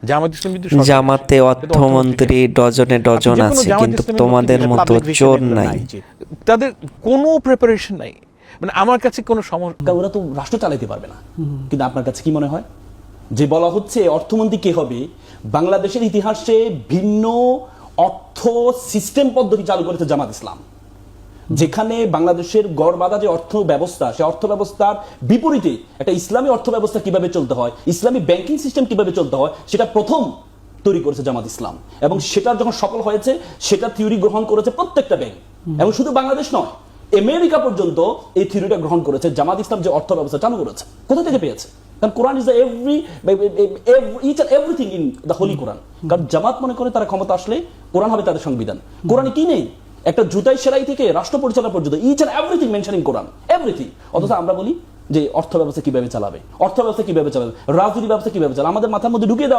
জামাত ইসলাম কিন্তু জামাতে অর্থমন্ত্রী ডজনে ডজন আছে, কিন্তু তোমাদের মতো চোর নাই। তাদের কোনো প্রিপারেশন নাই। মানে আমার কাছে কোনো সমস্যা, ওরা তো রাষ্ট্র চালাইতে পারবে না। কিন্তু আপনার কাছে কি মনে হয় যে বলা হচ্ছে অর্থমন্ত্রী কে হবে? বাংলাদেশের ইতিহাসে ভিন্ন অর্থ সিস্টেম পদ্ধতি চালু করেছে জামাত ইসলাম, যেখানে বাংলাদেশের গড় বাঁধা যে অর্থ ব্যবস্থা, সে অর্থ ব্যবস্থার বিপরীতে একটা ইসলামী অর্থ ব্যবস্থা কিভাবে চলতে হয়, ইসলামী ব্যাংকিং সিস্টেম কিভাবে চলতে হয়, সেটা প্রথম তৈরি করেছে জামাত ইসলাম। এবং সেটা যখন সফল হয়েছে, সেটা থিওরি গ্রহণ করেছে প্রত্যেকটা ব্যাংক, এবং শুধু বাংলাদেশ নয়, আমেরিকা পর্যন্ত এই থিওরিটা গ্রহণ করেছে। জামাত ইসলাম যে অর্থ ব্যবস্থা চালু করেছে, কোথা থেকে পেয়েছে? কারণ Quran is each and everything in the holy Quran. কারণ জামাত মনে করে তারা ক্ষমতা আসলে কোরআন হবে তাদের সংবিধান। কোরআনে কি নেই? একটা জুতাই সেলাই থেকে রাষ্ট্র পরিচালনা পর্যন্ত ইচ এন্ড এভরিথিং মেনশনিং কোরআন, এভরিথিং। অথচ আমরা বলি যে অর্থ ব্যবস্থা কিভাবে চালাবে, অর্থ ব্যবস্থা কিভাবে চালাবে, রাজনীতি ব্যবস্থা কিভাবে চালাবে, আমাদের মাথার মধ্যে ঢুকিয়ে দেওয়া